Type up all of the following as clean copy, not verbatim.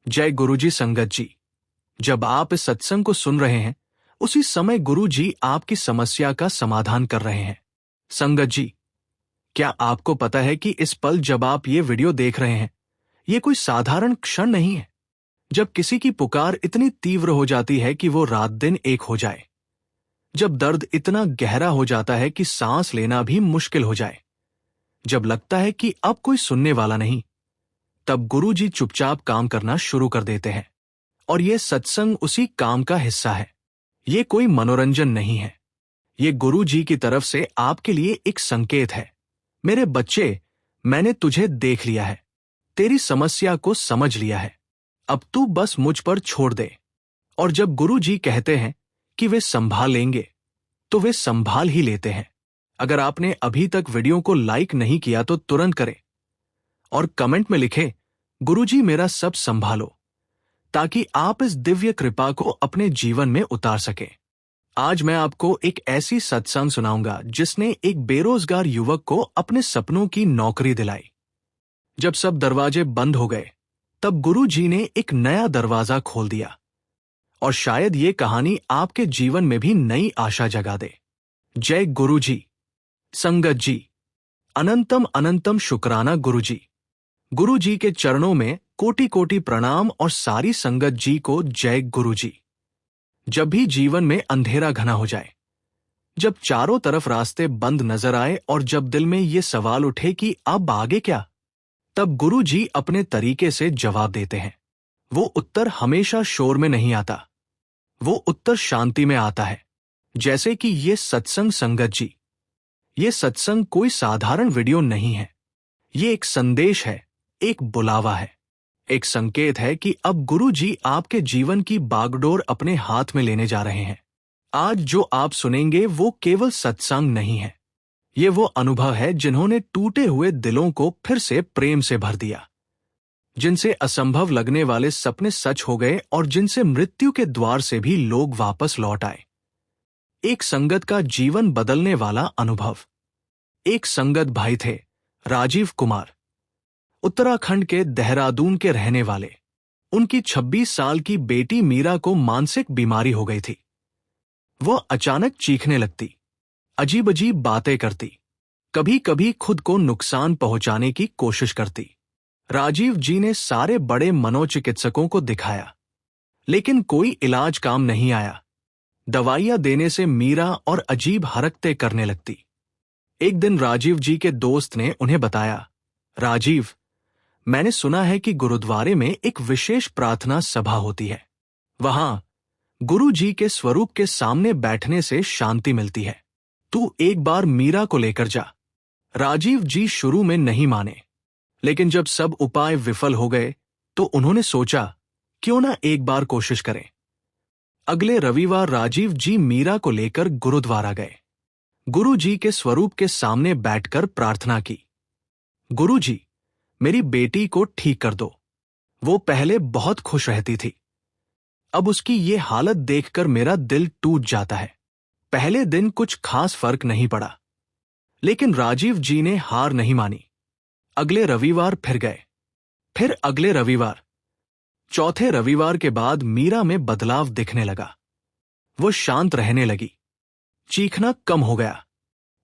जय गुरुजी संगत जी। जब आप इस सत्संग को सुन रहे हैं, उसी समय गुरु जी आपकी समस्या का समाधान कर रहे हैं। संगत जी, क्या आपको पता है कि इस पल जब आप ये वीडियो देख रहे हैं, ये कोई साधारण क्षण नहीं है। जब किसी की पुकार इतनी तीव्र हो जाती है कि वो रात दिन एक हो जाए, जब दर्द इतना गहरा हो जाता है कि सांस लेना भी मुश्किल हो जाए, जब लगता है कि अब कोई सुनने वाला नहीं, तब गुरु जी चुपचाप काम करना शुरू कर देते हैं। और ये सत्संग उसी काम का हिस्सा है। ये कोई मनोरंजन नहीं है, ये गुरु जी की तरफ से आपके लिए एक संकेत है। मेरे बच्चे, मैंने तुझे देख लिया है, तेरी समस्या को समझ लिया है, अब तू बस मुझ पर छोड़ दे। और जब गुरु जी कहते हैं कि वे संभाल लेंगे, तो वे संभाल ही लेते हैं। अगर आपने अभी तक वीडियो को लाइक नहीं किया तो तुरंत करें और कमेंट में लिखें, गुरुजी मेरा सब संभालो, ताकि आप इस दिव्य कृपा को अपने जीवन में उतार सकें। आज मैं आपको एक ऐसी सत्संग सुनाऊंगा जिसने एक बेरोजगार युवक को अपने सपनों की नौकरी दिलाई। जब सब दरवाजे बंद हो गए, तब गुरु जी ने एक नया दरवाजा खोल दिया। और शायद ये कहानी आपके जीवन में भी नई आशा जगा दे। जय गुरु जी। संगत जी, अनंतम अनंतम शुक्राना गुरु जी। गुरु जी के चरणों में कोटि कोटि प्रणाम और सारी संगत जी को जय गुरु जी। जब भी जीवन में अंधेरा घना हो जाए, जब चारों तरफ रास्ते बंद नजर आए और जब दिल में ये सवाल उठे कि अब आगे क्या, तब गुरु जी अपने तरीके से जवाब देते हैं। वो उत्तर हमेशा शोर में नहीं आता, वो उत्तर शांति में आता है। जैसे कि ये सत्संग संगत जी, ये सत्संग कोई साधारण वीडियो नहीं है। ये एक संदेश है, एक बुलावा है, एक संकेत है कि अब गुरु जी आपके जीवन की बागडोर अपने हाथ में लेने जा रहे हैं। आज जो आप सुनेंगे वो केवल सत्संग नहीं है, ये वो अनुभव है जिन्होंने टूटे हुए दिलों को फिर से प्रेम से भर दिया, जिनसे असंभव लगने वाले सपने सच हो गए और जिनसे मृत्यु के द्वार से भी लोग वापस लौट आए। एक संगत का जीवन बदलने वाला अनुभव। एक संगत भाई थे, राजीव कुमार, उत्तराखंड के देहरादून के रहने वाले। उनकी 26 साल की बेटी मीरा को मानसिक बीमारी हो गई थी। वो अचानक चीखने लगती, अजीब अजीब बातें करती, कभी कभी खुद को नुकसान पहुंचाने की कोशिश करती। राजीव जी ने सारे बड़े मनोचिकित्सकों को दिखाया, लेकिन कोई इलाज काम नहीं आया। दवाइयां देने से मीरा और अजीब हरकतें करने लगती। एक दिन राजीव जी के दोस्त ने उन्हें बताया, राजीव, मैंने सुना है कि गुरुद्वारे में एक विशेष प्रार्थना सभा होती है। वहां गुरु जी के स्वरूप के सामने बैठने से शांति मिलती है। तू एक बार मीरा को लेकर जा। राजीव जी शुरू में नहीं माने, लेकिन जब सब उपाय विफल हो गए तो उन्होंने सोचा, क्यों ना एक बार कोशिश करें। अगले रविवार राजीव जी मीरा को लेकर गुरुद्वारा गए। गुरु जी के स्वरूप के सामने बैठकर प्रार्थना की, गुरु जी, मेरी बेटी को ठीक कर दो। वो पहले बहुत खुश रहती थी, अब उसकी ये हालत देखकर मेरा दिल टूट जाता है। पहले दिन कुछ खास फर्क नहीं पड़ा, लेकिन राजीव जी ने हार नहीं मानी। अगले रविवार फिर गए, फिर अगले रविवार। चौथे रविवार के बाद मीरा में बदलाव दिखने लगा। वो शांत रहने लगी, चीखना कम हो गया।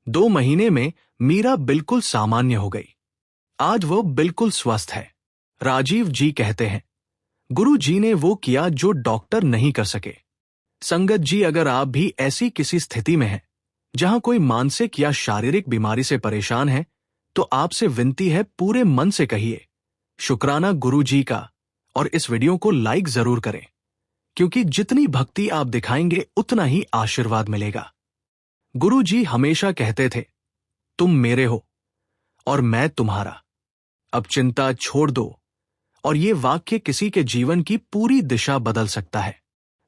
2 महीने में मीरा बिल्कुल सामान्य हो गई। आज वो बिल्कुल स्वस्थ है। राजीव जी कहते हैं, गुरु जी ने वो किया जो डॉक्टर नहीं कर सके। संगत जी, अगर आप भी ऐसी किसी स्थिति में हैं जहां कोई मानसिक या शारीरिक बीमारी से परेशान है, तो आपसे विनती है, पूरे मन से कहिए, शुक्राना गुरु जी का, और इस वीडियो को लाइक जरूर करें, क्योंकि जितनी भक्ति आप दिखाएंगे उतना ही आशीर्वाद मिलेगा। गुरु जी हमेशा कहते थे, तुम मेरे हो और मैं तुम्हारा, अब चिंता छोड़ दो। और ये वाक्य किसी के जीवन की पूरी दिशा बदल सकता है।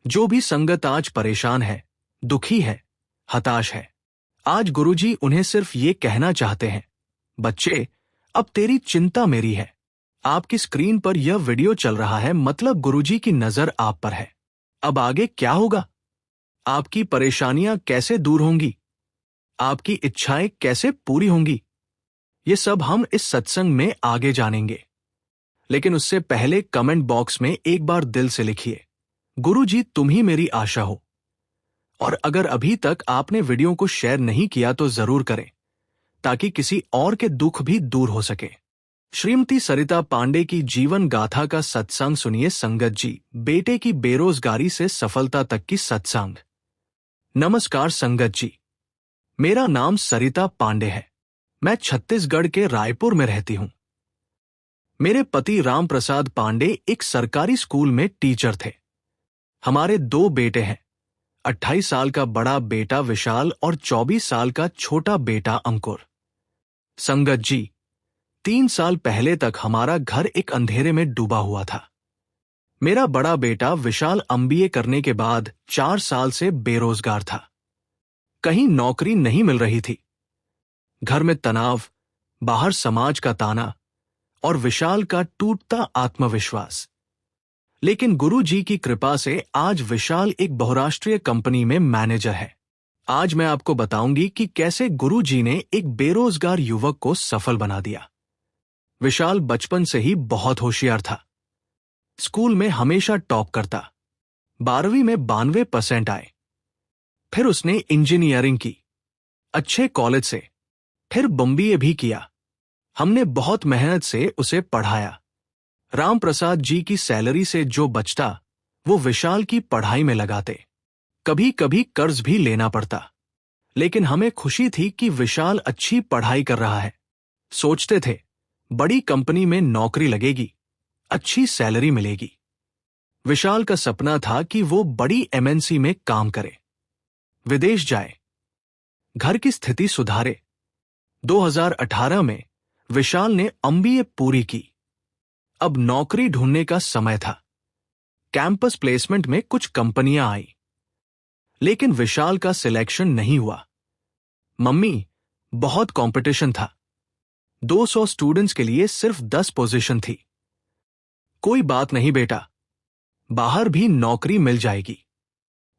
जो भी संगत आज परेशान है, दुखी है, हताश है, आज गुरुजी उन्हें सिर्फ ये कहना चाहते हैं, बच्चे, अब तेरी चिंता मेरी है। आपकी स्क्रीन पर यह वीडियो चल रहा है, मतलब गुरुजी की नजर आप पर है। अब आगे क्या होगा? आपकी परेशानियां कैसे दूर होंगी? आपकी इच्छाएं कैसे पूरी होंगी? ये सब हम इस सत्संग में आगे जानेंगे। लेकिन उससे पहले कमेंट बॉक्स में एक बार दिल से लिखिए, गुरुजी तुम ही मेरी आशा हो। और अगर अभी तक आपने वीडियो को शेयर नहीं किया तो जरूर करें, ताकि किसी और के दुख भी दूर हो सके। श्रीमती सरिता पांडे की जीवन गाथा का सत्संग सुनिए। संगत जी, बेटे की बेरोजगारी से सफलता तक की सत्संग। नमस्कार संगत जी, मेरा नाम सरिता पांडे है। मैं छत्तीसगढ़ के रायपुर में रहती हूं। मेरे पति राम प्रसाद पांडे एक सरकारी स्कूल में टीचर थे। हमारे 2 बेटे हैं, 28 साल का बड़ा बेटा विशाल और 24 साल का छोटा बेटा अंकुर। संगत जी, 3 साल पहले तक हमारा घर एक अंधेरे में डूबा हुआ था। मेरा बड़ा बेटा विशाल एमबीए करने के बाद 4 साल से बेरोजगार था। कहीं नौकरी नहीं मिल रही थी। घर में तनाव, बाहर समाज का ताना और विशाल का टूटता आत्मविश्वास। लेकिन गुरु जी की कृपा से आज विशाल एक बहुराष्ट्रीय कंपनी में मैनेजर है। आज मैं आपको बताऊंगी कि कैसे गुरु जी ने एक बेरोजगार युवक को सफल बना दिया। विशाल बचपन से ही बहुत होशियार था। स्कूल में हमेशा टॉप करता। 12वीं में 92% आए। फिर उसने इंजीनियरिंग की, अच्छे कॉलेज से, फिर एमबीए भी किया। हमने बहुत मेहनत से उसे पढ़ाया। राम प्रसाद जी की सैलरी से जो बचता वो विशाल की पढ़ाई में लगाते। कभी कभी कर्ज भी लेना पड़ता, लेकिन हमें खुशी थी कि विशाल अच्छी पढ़ाई कर रहा है। सोचते थे बड़ी कंपनी में नौकरी लगेगी, अच्छी सैलरी मिलेगी। विशाल का सपना था कि वो बड़ी एमएनसी में काम करे, विदेश जाए, घर की स्थिति सुधारे। 2018 में विशाल ने एमबीए पूरी की। अब नौकरी ढूंढने का समय था। कैंपस प्लेसमेंट में कुछ कंपनियां आई, लेकिन विशाल का सिलेक्शन नहीं हुआ। मम्मी, बहुत कंपटीशन था। 200 स्टूडेंट्स के लिए सिर्फ 10 पोजीशन थी। कोई बात नहीं बेटा, बाहर भी नौकरी मिल जाएगी।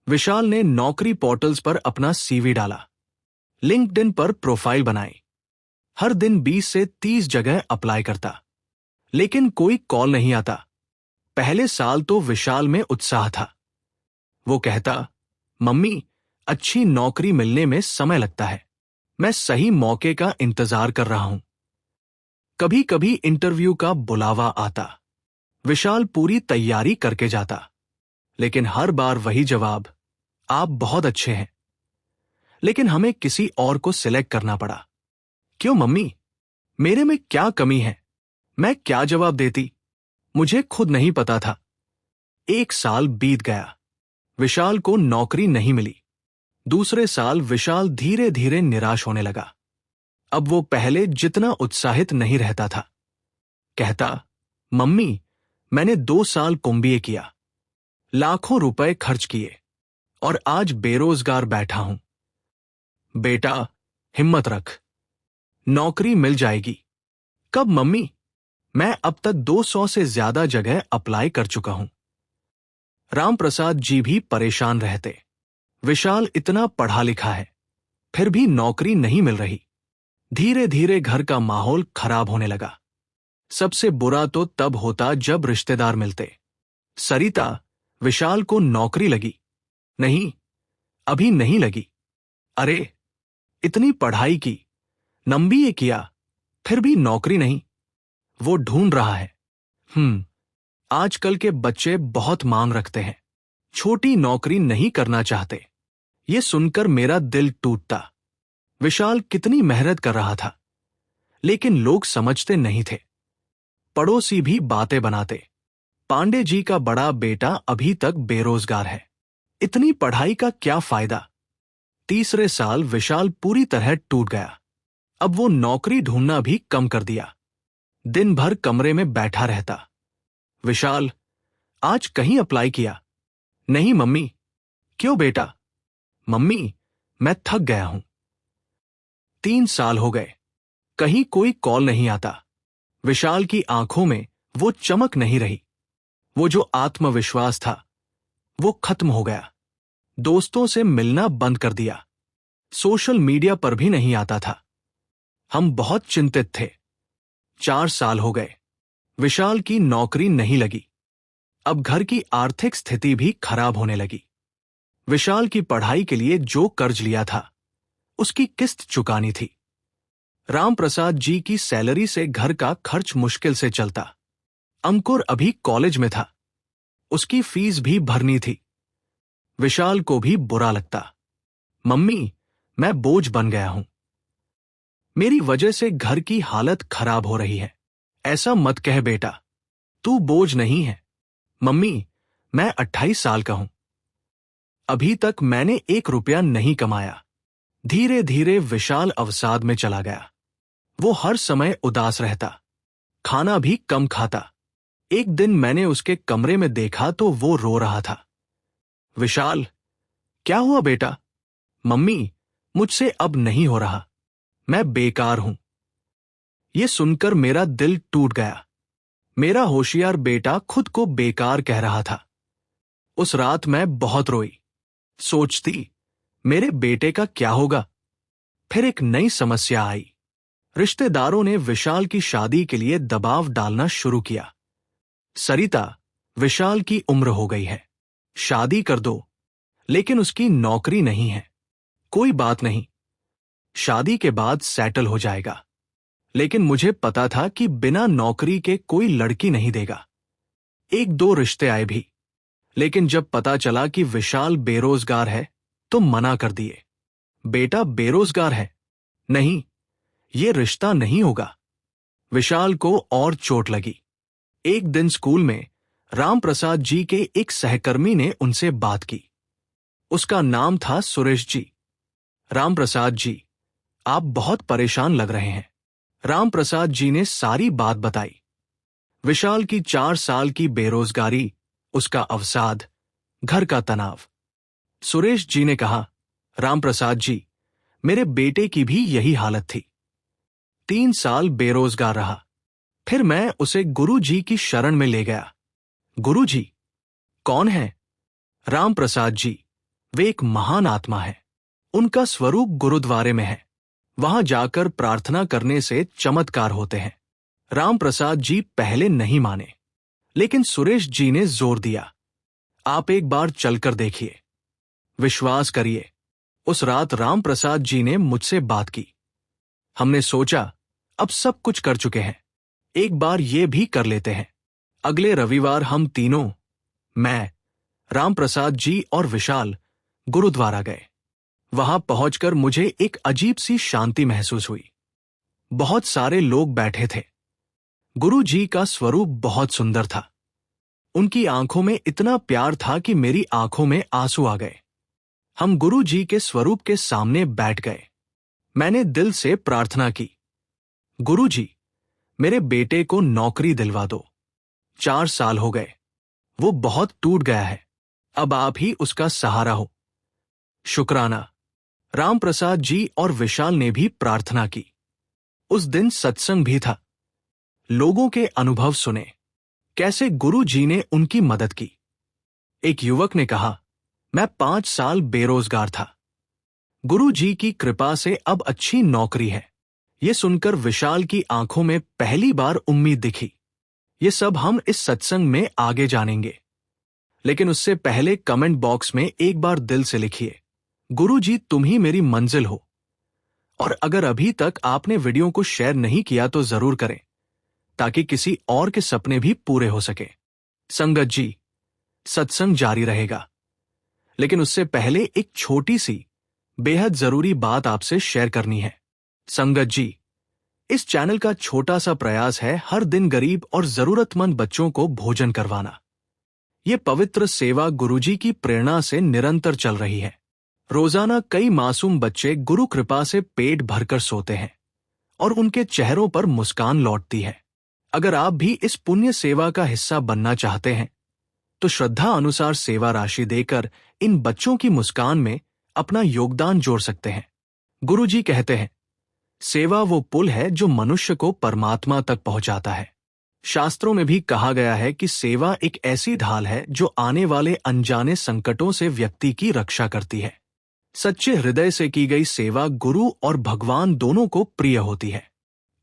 विशाल ने नौकरी पोर्टल्स पर अपना सीवी डाला, लिंक्डइन पर प्रोफाइल बनाई। हर दिन 20 से 30 जगह अप्लाई करता, लेकिन कोई कॉल नहीं आता। पहले साल तो विशाल में उत्साह था। वो कहता, मम्मी, अच्छी नौकरी मिलने में समय लगता है। मैं सही मौके का इंतजार कर रहा हूं। कभी कभी इंटरव्यू का बुलावा आता। विशाल पूरी तैयारी करके जाता, लेकिन हर बार वही जवाब, आप बहुत अच्छे हैं। लेकिन हमें किसी और को सिलेक्ट करना पड़ा। क्यों मम्मी, मेरे में क्या कमी है? मैं क्या जवाब देती? मुझे खुद नहीं पता था। 1 साल बीत गया, विशाल को नौकरी नहीं मिली। दूसरे साल विशाल धीरे धीरे निराश होने लगा। अब वो पहले जितना उत्साहित नहीं रहता था। कहता, मम्मी, मैंने 2 साल एमबीए किया, लाखों रुपए खर्च किए और आज बेरोजगार बैठा हूं। बेटा, हिम्मत रख, नौकरी मिल जाएगी। कब मम्मी? मैं अब तक 200 से ज्यादा जगह अप्लाई कर चुका हूं। राम प्रसाद जी भी परेशान रहते। विशाल इतना पढ़ा लिखा है, फिर भी नौकरी नहीं मिल रही। धीरे धीरे घर का माहौल खराब होने लगा। सबसे बुरा तो तब होता जब रिश्तेदार मिलते। सरिता, विशाल को नौकरी लगी? नहीं, अभी नहीं लगी। अरे, इतनी पढ़ाई की, एमबीए किया, फिर भी नौकरी नहीं। वो ढूंढ रहा है। आजकल के बच्चे बहुत मांग रखते हैं, छोटी नौकरी नहीं करना चाहते। ये सुनकर मेरा दिल टूटता। विशाल कितनी मेहनत कर रहा था, लेकिन लोग समझते नहीं थे। पड़ोसी भी बातें बनाते, पांडे जी का बड़ा बेटा अभी तक बेरोजगार है, इतनी पढ़ाई का क्या फायदा? तीसरे साल विशाल पूरी तरह टूट गया। अब वो नौकरी ढूंढना भी कम कर दिया। दिन भर कमरे में बैठा रहता। विशाल, आज कहीं अप्लाई किया? नहीं मम्मी। क्यों बेटा? मम्मी, मैं थक गया हूं। 3 साल हो गए, कहीं कोई कॉल नहीं आता। विशाल की आंखों में वो चमक नहीं रही। वो जो आत्मविश्वास था, वो खत्म हो गया। दोस्तों से मिलना बंद कर दिया। सोशल मीडिया पर भी नहीं आता था। हम बहुत चिंतित थे। 4 साल हो गए, विशाल की नौकरी नहीं लगी। अब घर की आर्थिक स्थिति भी खराब होने लगी। विशाल की पढ़ाई के लिए जो कर्ज लिया था उसकी किस्त चुकानी थी। राम प्रसाद जी की सैलरी से घर का खर्च मुश्किल से चलता। अंकुर अभी कॉलेज में था, उसकी फीस भी भरनी थी। विशाल को भी बुरा लगता। मम्मी, मैं बोझ बन गया हूं। मेरी वजह से घर की हालत खराब हो रही है। ऐसा मत कह बेटा, तू बोझ नहीं है। मम्मी, मैं 28 साल का हूं। अभी तक मैंने 1 रुपया नहीं कमाया। धीरे धीरे विशाल अवसाद में चला गया। वो हर समय उदास रहता, खाना भी कम खाता। एक दिन मैंने उसके कमरे में देखा तो वो रो रहा था। विशाल, क्या हुआ बेटा? मम्मी, मुझसे अब नहीं हो रहा, मैं बेकार हूं। ये सुनकर मेरा दिल टूट गया। मेरा होशियार बेटा खुद को बेकार कह रहा था। उस रात मैं बहुत रोई, सोचती मेरे बेटे का क्या होगा। फिर एक नई समस्या आई। रिश्तेदारों ने विशाल की शादी के लिए दबाव डालना शुरू किया। सरिता, विशाल की उम्र हो गई है, शादी कर दो। लेकिन उसकी नौकरी नहीं है। कोई बात नहीं, शादी के बाद सेटल हो जाएगा। लेकिन मुझे पता था कि बिना नौकरी के कोई लड़की नहीं देगा। 1-2 रिश्ते आए भी, लेकिन जब पता चला कि विशाल बेरोजगार है तो मना कर दिए। बेटा बेरोजगार है? नहीं, ये रिश्ता नहीं होगा। विशाल को और चोट लगी। एक दिन स्कूल में राम प्रसाद जी के एक सहकर्मी ने उनसे बात की। उसका नाम था सुरेश जी। राम प्रसाद जी, आप बहुत परेशान लग रहे हैं। राम प्रसाद जी ने सारी बात बताई। विशाल की 4 साल की बेरोजगारी, उसका अवसाद, घर का तनाव। सुरेश जी ने कहा, राम प्रसाद जी, मेरे बेटे की भी यही हालत थी। 3 साल बेरोजगार रहा। फिर मैं उसे गुरु जी की शरण में ले गया। गुरु जी? कौन है? राम प्रसाद जी, वे एक महान आत्मा है। उनका स्वरूप गुरुद्वारे में है। वहां जाकर प्रार्थना करने से चमत्कार होते हैं। राम प्रसाद जी पहले नहीं माने, लेकिन सुरेश जी ने जोर दिया, आप एक बार चलकर देखिए, विश्वास करिए। उस रात राम प्रसाद जी ने मुझसे बात की। हमने सोचा, अब सब कुछ कर चुके हैं, एक बार ये भी कर लेते हैं। अगले रविवार हम तीनों, मैं, राम प्रसाद जी और विशाल, गुरुद्वारा गए। वहां पहुंचकर मुझे एक अजीब सी शांति महसूस हुई। बहुत सारे लोग बैठे थे। गुरु जी का स्वरूप बहुत सुंदर था। उनकी आंखों में इतना प्यार था कि मेरी आंखों में आंसू आ गए। हम गुरु जी के स्वरूप के सामने बैठ गए। मैंने दिल से प्रार्थना की, गुरु जी, मेरे बेटे को नौकरी दिलवा दो। 4 साल हो गए, वो बहुत टूट गया है। अब आप ही उसका सहारा हो। शुक्राना। राम प्रसाद जी और विशाल ने भी प्रार्थना की। उस दिन सत्संग भी था। लोगों के अनुभव सुने, कैसे गुरु जी ने उनकी मदद की। एक युवक ने कहा, मैं 5 साल बेरोजगार था। गुरु जी की कृपा से अब अच्छी नौकरी है। ये सुनकर विशाल की आंखों में पहली बार उम्मीद दिखी। ये सब हम इस सत्संग में आगे जानेंगे, लेकिन उससे पहले कमेंट बॉक्स में एक बार दिल से लिखिए, गुरु जी तुम ही मेरी मंजिल हो। और अगर अभी तक आपने वीडियो को शेयर नहीं किया तो जरूर करें, ताकि किसी और के सपने भी पूरे हो सके। संगत जी, सत्संग जारी रहेगा, लेकिन उससे पहले एक छोटी सी बेहद जरूरी बात आपसे शेयर करनी है। संगत जी, इस चैनल का छोटा सा प्रयास है हर दिन गरीब और जरूरतमंद बच्चों को भोजन करवाना। ये पवित्र सेवा गुरुजी की प्रेरणा से निरंतर चल रही है। रोजाना कई मासूम बच्चे गुरु कृपा से पेट भरकर सोते हैं और उनके चेहरों पर मुस्कान लौटती है। अगर आप भी इस पुण्य सेवा का हिस्सा बनना चाहते हैं तो श्रद्धा अनुसार सेवा राशि देकर इन बच्चों की मुस्कान में अपना योगदान जोड़ सकते हैं। गुरुजी कहते हैं, सेवा वो पुल है जो मनुष्य को परमात्मा तक पहुंचाता है। शास्त्रों में भी कहा गया है कि सेवा एक ऐसी ढाल है जो आने वाले अनजाने संकटों से व्यक्ति की रक्षा करती है। सच्चे हृदय से की गई सेवा गुरु और भगवान दोनों को प्रिय होती है।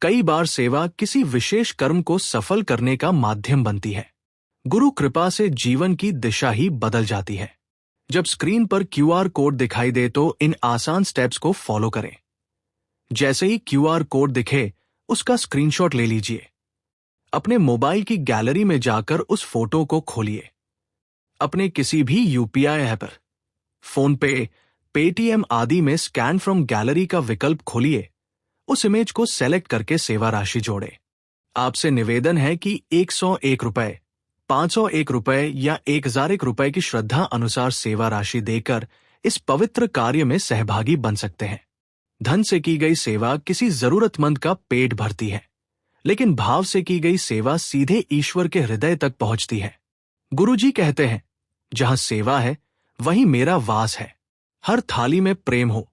कई बार सेवा किसी विशेष कर्म को सफल करने का माध्यम बनती है। गुरु कृपा से जीवन की दिशा ही बदल जाती है। जब स्क्रीन पर क्यूआर कोड दिखाई दे तो इन आसान स्टेप्स को फॉलो करें। जैसे ही क्यूआर कोड दिखे, उसका स्क्रीनशॉट ले लीजिए। अपने मोबाइल की गैलरी में जाकर उस फोटो को खोलिए। अपने किसी भी यूपीआई ऐप पर, फोन पे, पेटीएम आदि में स्कैन फ्रॉम गैलरी का विकल्प खोलिए। उस इमेज को सेलेक्ट करके सेवा राशि जोड़े। आपसे निवेदन है कि 101 रुपए, 501 रुपए या 1001 रुपए की श्रद्धा अनुसार सेवा राशि देकर इस पवित्र कार्य में सहभागी बन सकते हैं। धन से की गई सेवा किसी जरूरतमंद का पेट भरती है, लेकिन भाव से की गई सेवा सीधे ईश्वर के हृदय तक पहुंचती है। गुरुजी कहते हैं, जहां सेवा है वहीं मेरा वास है। हर थाली में प्रेम हो,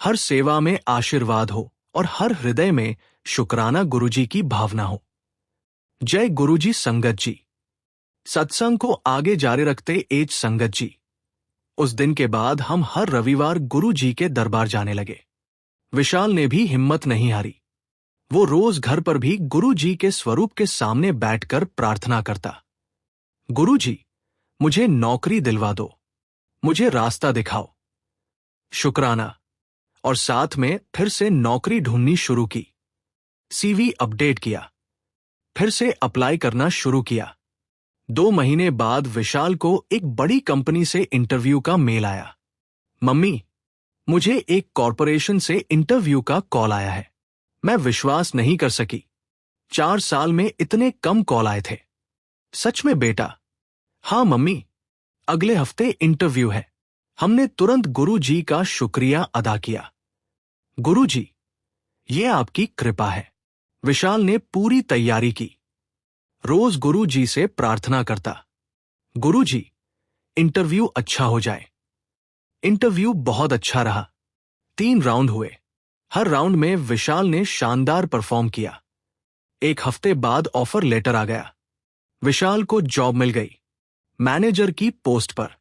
हर सेवा में आशीर्वाद हो और हर हृदय में शुक्राना गुरुजी की भावना हो। जय गुरुजी। संगत जी। सत्संग को आगे जारी रखते एच संगत जी। उस दिन के बाद हम हर रविवार गुरुजी के दरबार जाने लगे। विशाल ने भी हिम्मत नहीं हारी। वो रोज घर पर भी गुरुजी के स्वरूप के सामने बैठकर प्रार्थना करता। गुरुजी, मुझे नौकरी दिलवा दो, मुझे रास्ता दिखाओ। शुक्राना। और साथ में फिर से नौकरी ढूंढनी शुरू की। सीवी अपडेट किया, फिर से अप्लाई करना शुरू किया। 2 महीने बाद विशाल को एक बड़ी कंपनी से इंटरव्यू का मेल आया। मम्मी, मुझे एक कॉरपोरेशन से इंटरव्यू का कॉल आया है। मैं विश्वास नहीं कर सकी। 4 साल में इतने कम कॉल आए थे। सच में बेटा? हाँ मम्मी, अगले हफ्ते इंटरव्यू है। हमने तुरंत गुरुजी का शुक्रिया अदा किया। गुरुजी, ये आपकी कृपा है। विशाल ने पूरी तैयारी की। रोज गुरुजी से प्रार्थना करता, गुरुजी, इंटरव्यू अच्छा हो जाए। इंटरव्यू बहुत अच्छा रहा। 3 राउंड हुए। हर राउंड में विशाल ने शानदार परफॉर्म किया। 1 हफ्ते बाद ऑफर लेटर आ गया। विशाल को जॉब मिल गई, मैनेजर की पोस्ट पर।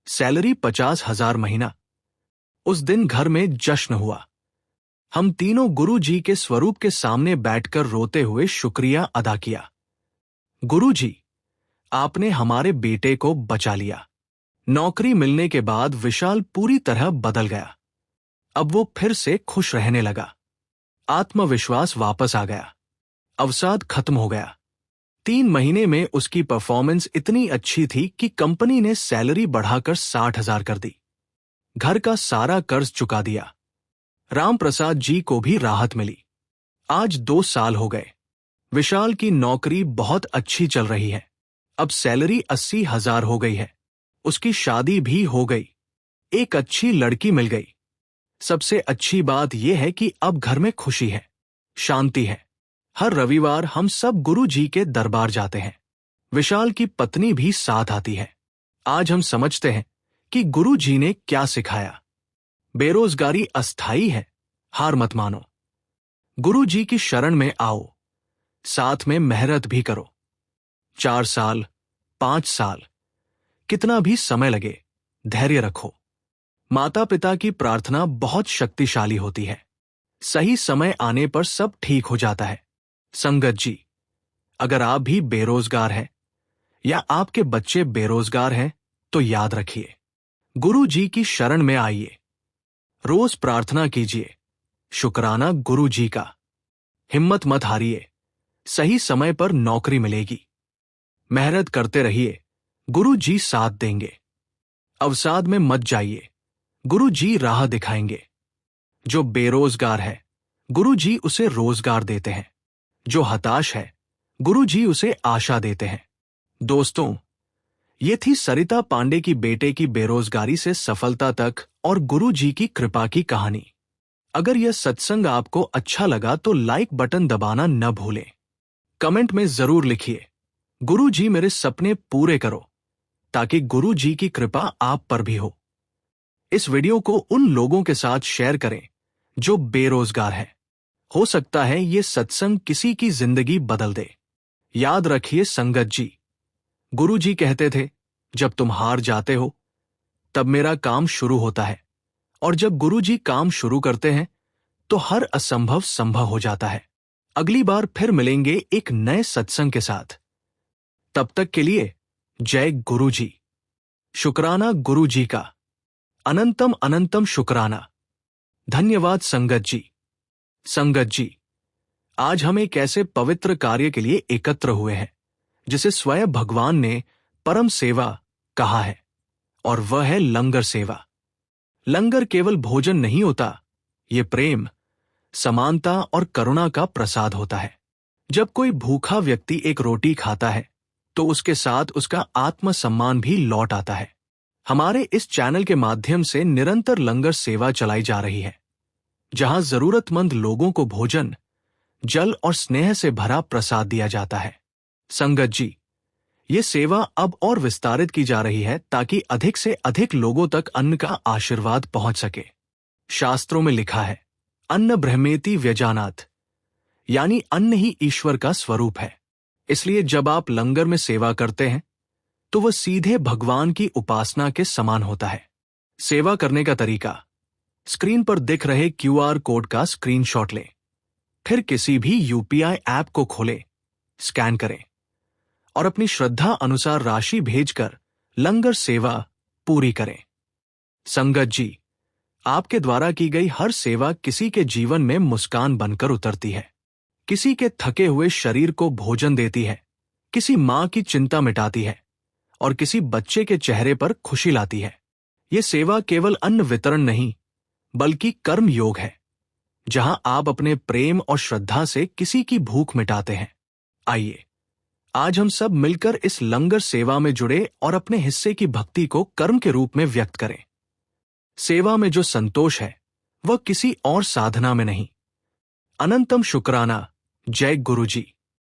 सैलरी 50,000 महीना। उस दिन घर में जश्न हुआ। हम तीनों गुरुजी के स्वरूप के सामने बैठकर रोते हुए शुक्रिया अदा किया। गुरुजी, आपने हमारे बेटे को बचा लिया। नौकरी मिलने के बाद विशाल पूरी तरह बदल गया। अब वो फिर से खुश रहने लगा। आत्मविश्वास वापस आ गया। अवसाद खत्म हो गया। 3 महीने में उसकी परफॉर्मेंस इतनी अच्छी थी कि कंपनी ने सैलरी बढ़ाकर 60,000 कर दी। घर का सारा कर्ज चुका दिया। राम प्रसाद जी को भी राहत मिली। आज 2 साल हो गए। विशाल की नौकरी बहुत अच्छी चल रही है। अब सैलरी 80,000 हो गई है। उसकी शादी भी हो गई। एक अच्छी लड़की मिल गई। सबसे अच्छी बात यह है कि अब घर में खुशी है, शांति है। हर रविवार हम सब गुरुजी के दरबार जाते हैं। विशाल की पत्नी भी साथ आती है। आज हम समझते हैं कि गुरुजी ने क्या सिखाया। बेरोजगारी अस्थायी है, हार मत मानो। गुरुजी की शरण में आओ, साथ में मेहनत भी करो। 4 साल, 5 साल, कितना भी समय लगे, धैर्य रखो। माता पिता की प्रार्थना बहुत शक्तिशाली होती है। सही समय आने पर सब ठीक हो जाता है। संगत जी, अगर आप भी बेरोजगार हैं या आपके बच्चे बेरोजगार हैं तो याद रखिए, गुरु जी की शरण में आइए। रोज प्रार्थना कीजिए, शुक्राना गुरु जी का। हिम्मत मत हारिए, सही समय पर नौकरी मिलेगी। मेहनत करते रहिए, गुरु जी साथ देंगे। अवसाद में मत जाइए, गुरु जी राह दिखाएंगे। जो बेरोजगार है, गुरु जी उसे रोजगार देते हैं। जो हताश है, गुरु जी उसे आशा देते हैं। दोस्तों, ये थी सरिता पांडे की बेटे की बेरोजगारी से सफलता तक और गुरु जी की कृपा की कहानी। अगर यह सत्संग आपको अच्छा लगा तो लाइक बटन दबाना न भूलें। कमेंट में जरूर लिखिए, गुरु जी मेरे सपने पूरे करो, ताकि गुरु जी की कृपा आप पर भी हो। इस वीडियो को उन लोगों के साथ शेयर करें जो बेरोजगार हैं। हो सकता है ये सत्संग किसी की जिंदगी बदल दे। याद रखिए संगत जी, गुरु जी कहते थे, जब तुम हार जाते हो तब मेरा काम शुरू होता है, और जब गुरु जी काम शुरू करते हैं तो हर असंभव संभव हो जाता है। अगली बार फिर मिलेंगे एक नए सत्संग के साथ। तब तक के लिए जय गुरु जी। शुक्राना गुरु जी का, अनंतम अनंतम शुक्राना। धन्यवाद संगत जी। संगत जी, आज हम एक ऐसे पवित्र कार्य के लिए एकत्र हुए हैं जिसे स्वयं भगवान ने परम सेवा कहा है, और वह है लंगर सेवा। लंगर केवल भोजन नहीं होता, ये प्रेम, समानता और करुणा का प्रसाद होता है। जब कोई भूखा व्यक्ति एक रोटी खाता है तो उसके साथ उसका आत्मसम्मान भी लौट आता है। हमारे इस चैनल के माध्यम से निरंतर लंगर सेवा चलाई जा रही है, जहां जरूरतमंद लोगों को भोजन, जल और स्नेह से भरा प्रसाद दिया जाता है। संगत जी, ये सेवा अब और विस्तारित की जा रही है ताकि अधिक से अधिक लोगों तक अन्न का आशीर्वाद पहुंच सके। शास्त्रों में लिखा है, अन्न ब्रह्मेति व्यजानात्, यानी अन्न ही ईश्वर का स्वरूप है। इसलिए जब आप लंगर में सेवा करते हैं तो वह सीधे भगवान की उपासना के समान होता है। सेवा करने का तरीका, स्क्रीन पर दिख रहे क्यूआर कोड का स्क्रीनशॉट लें, फिर किसी भी यूपीआई ऐप को खोलें, स्कैन करें और अपनी श्रद्धा अनुसार राशि भेजकर लंगर सेवा पूरी करें। संगत जी, आपके द्वारा की गई हर सेवा किसी के जीवन में मुस्कान बनकर उतरती है, किसी के थके हुए शरीर को भोजन देती है, किसी मां की चिंता मिटाती है और किसी बच्चे के चेहरे पर खुशी लाती है। ये सेवा केवल अन्न वितरण नहीं, बल्कि कर्म योग है, जहां आप अपने प्रेम और श्रद्धा से किसी की भूख मिटाते हैं। आइए, आज हम सब मिलकर इस लंगर सेवा में जुड़े और अपने हिस्से की भक्ति को कर्म के रूप में व्यक्त करें। सेवा में जो संतोष है वह किसी और साधना में नहीं। अनंतम शुक्राना। जय गुरु जी।